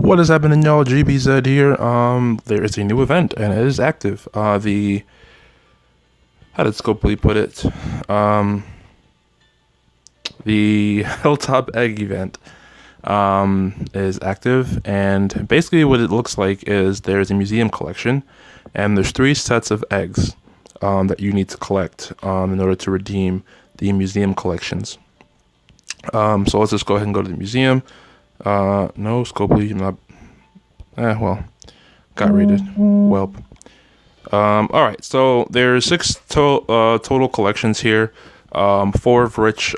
What is happening, y'all? GBZ here. There is a new event and it is active. The How did Scopely put it? The Hilltop Egg event is active, and basically what it looks like is there's a museum collection, and there's 3 sets of eggs that you need to collect in order to redeem the museum collections. So let's just go ahead and go to the museum. No, Scopely, not. Well, got rated. Welp. All right, so there's 6 total collections here. 4 of which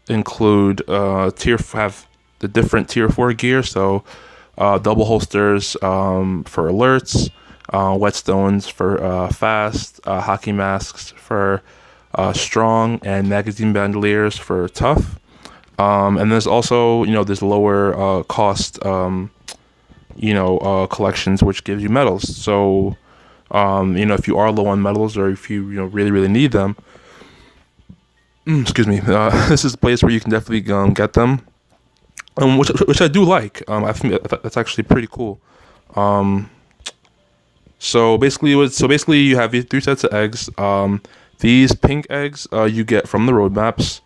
include have the different tier 4 gear. So double holsters for alerts, whetstones for fast, hockey masks for strong, and magazine bandoliers for tough. And there's also, there's lower cost, collections, which gives you medals. So, if you are low on medals, or if you, really, really need them, excuse me, this is a place where you can definitely get them, which I do like. I think that's actually pretty cool. So basically you have these 3 sets of eggs. These pink eggs you get from the roadmaps.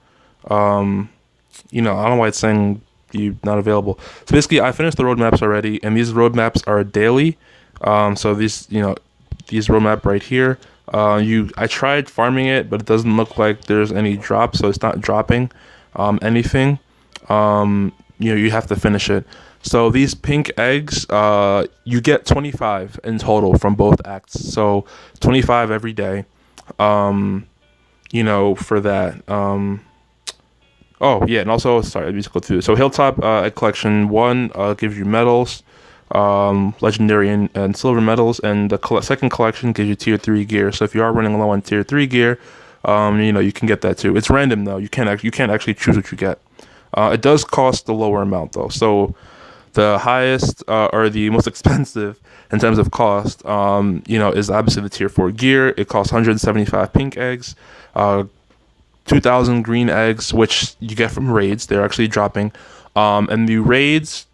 I don't know why it's saying you not available. So basically, I finished the roadmaps already, and these roadmaps are daily. So these roadmap right here. I tried farming it, but it doesn't look like there's any drop, so it's not dropping anything. You have to finish it. So these pink eggs, you get 25 in total from both acts. So 25 every day. For that. Oh yeah, and also let me just go through this. So Hilltop Egg Collection 1 gives you medals, legendary and silver medals, and the second collection gives you tier 3 gear. So if you are running low on tier 3 gear, you can get that too. It's random though. You can't actually choose what you get. It does cost the lower amount though. So the highest or the most expensive in terms of cost, is obviously the tier 4 gear. It costs 175 pink eggs, 2,000 green eggs, which you get from raids. They're actually dropping, and the raids,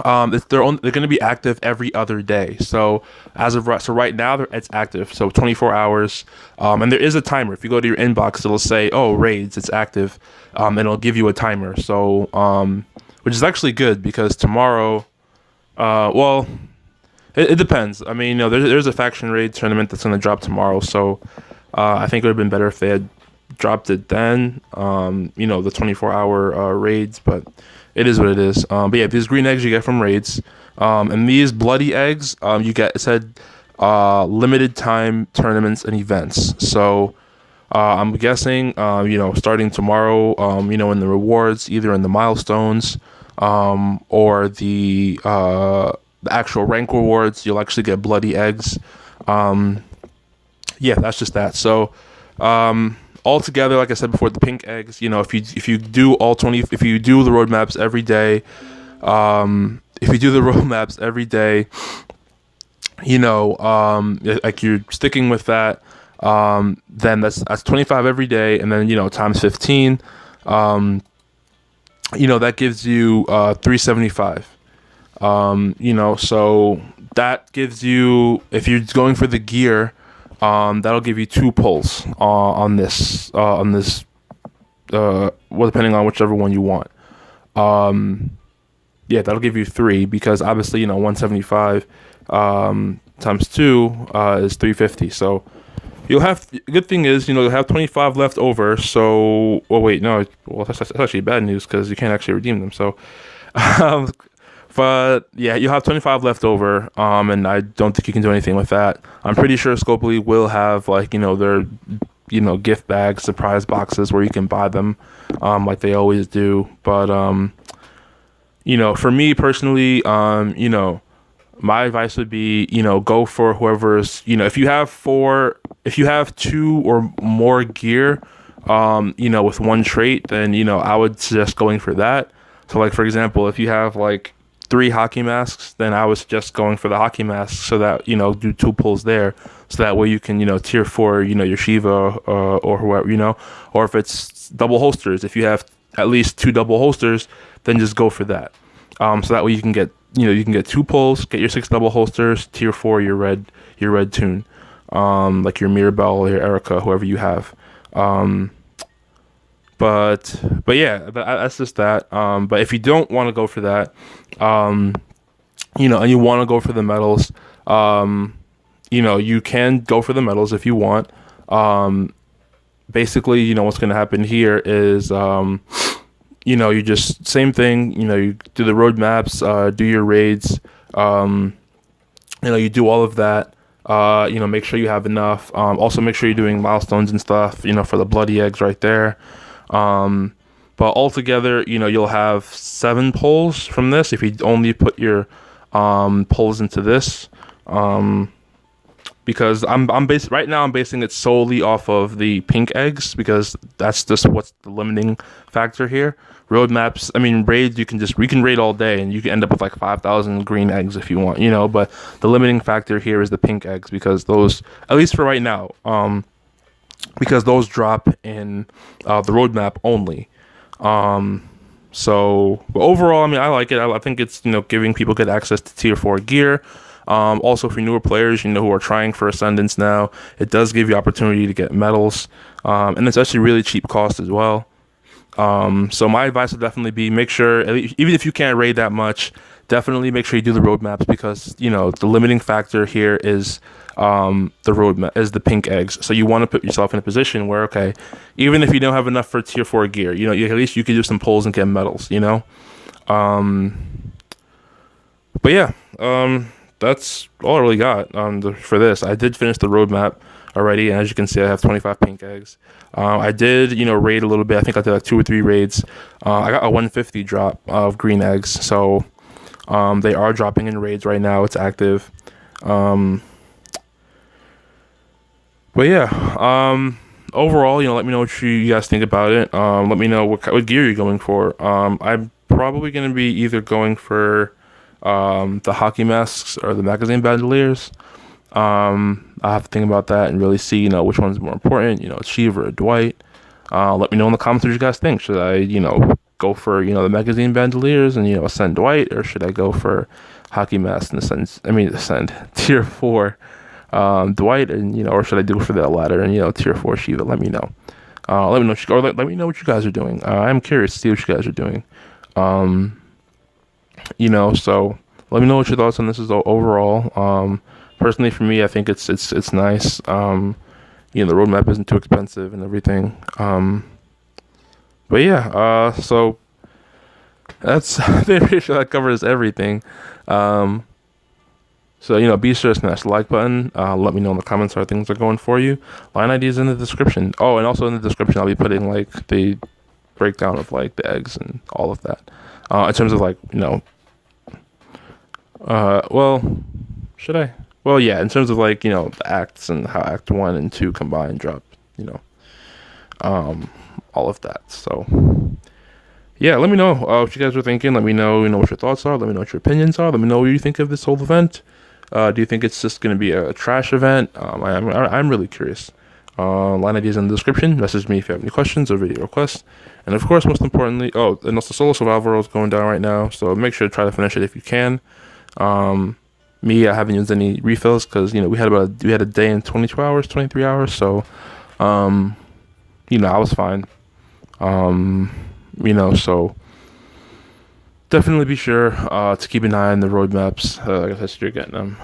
they're going to be active every other day. So right now it's active, so 24 hours, and there is a timer. If you go to your inbox, it'll say, "Oh, raids, it's active," and it'll give you a timer. So, which is actually good because tomorrow, it depends. I mean, there's a faction raid tournament that's going to drop tomorrow, so I think it would have been better if they had dropped it then, the 24-hour raids, but it is what it is. But yeah, these green eggs you get from raids, and these bloody eggs you get, it said limited time tournaments and events. So I'm guessing starting tomorrow, in the rewards, either in the milestones or the actual rank rewards, you'll actually get bloody eggs. Yeah, that's just that. So altogether, like I said before, the pink eggs, if you do the roadmaps every day, like you're sticking with that, then that's 25 every day, and then times 15, that gives you 375. So that gives you, if you're going for the gear, that'll give you 2 pulls on this, depending on whichever one you want. That'll give you 3, because obviously 175 times 2 is 350. So you'll have, good thing is you'll have 25 left over. So that's actually bad news, because you can't actually redeem them. So but yeah, you have 25 left over, and I don't think you can do anything with that. I'm pretty sure Scopely will have their gift bags, surprise boxes where you can buy them, like they always do. But for me personally, my advice would be go for whoever's, if you have 2 or more gear, with 1 trait, then I would suggest going for that. So like, for example, if you have 3 hockey masks, then I was just going for the hockey masks, so that do 2 pulls there, so that way you can tier 4 your Shiva or whoever, or if it's double holsters, if you have at least 2 double holsters, then just go for that, so that way you can get you can get 2 pulls, get your 6 double holsters, tier 4 your red tune, like your Mirabelle or your Erica, whoever you have. Um, but yeah, that's just that. But if you don't want to go for that, um, and you want to go for the medals, you can go for the medals if you want. Basically, what's going to happen here is, you just same thing. You do the road maps, do your raids. You do all of that. Make sure you have enough. Also, make sure you're doing milestones and stuff. For the bloody eggs right there. But altogether, you'll have 7 pulls from this if you only put your pulls into this. Because I'm right now I'm basing it solely off of the pink eggs, because that's just what's the limiting factor here. Roadmaps, raids, we can raid all day and you can end up with like 5,000 green eggs if you want, but the limiting factor here is the pink eggs, because those, at least for right now, because those drop in the roadmap only. But overall, I like it. I think it's, giving people good access to tier 4 gear. Also for newer players, who are trying for Ascendance now, it does give you opportunity to get medals. And it's actually really cheap cost as well. So my advice would definitely be, make sure, even if you can't raid that much, definitely make sure you do the roadmaps, because, the limiting factor here is the roadmap, is the pink eggs. So you want to put yourself in a position where, okay, even if you don't have enough for tier 4 gear, at least you could do some pulls and get medals, But yeah, that's all I really got for this. I did finish the roadmap already, and as you can see, I have 25 pink eggs. I did, raid a little bit. I think I did like 2 or 3 raids. I got a 150 drop of green eggs, so they are dropping in raids right now. It's active. But yeah, overall, let me know what you guys think about it. Let me know what gear you're going for. I'm probably going to be either going for the hockey masks or the magazine bandoliers. I have to think about that and really see, which one's more important, Cheever or Dwight. Let me know in the comments what you guys think. Should I, go for, the magazine bandoliers and, ascend Dwight, or should I go for hockey masks and ascend tier 4 Dwight, and, or should I do for that ladder and, tier 4 Shiva? Let me know. Let me know, let me know what you guys are doing. I'm curious to see what you guys are doing. So let me know what your thoughts on this is overall. Personally, for me, I think it's nice. The roadmap isn't too expensive and everything. But yeah, so that's pretty sure that covers everything. So be sure to smash the like button. Let me know in the comments how things are going for you. Line ID is in the description. Oh, and also in the description, I'll be putting like the breakdown of like the eggs and all of that. In terms of like, should I? Well, yeah, in terms of like, the acts and how act 1 and 2 combine drop, all of that. So yeah, let me know what you guys are thinking. Let me know, what your thoughts are. Let me know what your opinions are. Let me know what you think of this whole event. Do you think it's just going to be a trash event? I'm really curious. Line ID is in the description. Message me if you have any questions or video requests. And of course, most importantly, and also Solo Survival World is going down right now, so make sure to try to finish it if you can. I haven't used any refills because we had a day in 22 hours, 23 hours, so I was fine. So definitely be sure to keep an eye on the roadmaps. Like I said, you're getting them,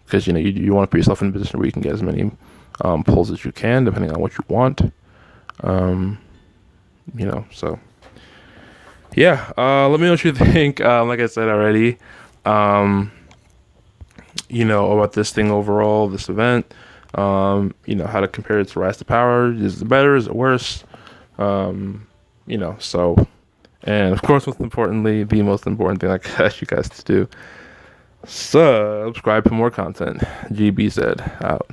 because you want to put yourself in a position where you can get as many pulls as you can, depending on what you want. So yeah, let me know what you think. Like I said already, about this thing overall, this event. How to compare it to Rise to Power. Is it better? Is it worse? So, and of course, most importantly, the most important thing I ask you guys to do, subscribe for more content. GBZ out.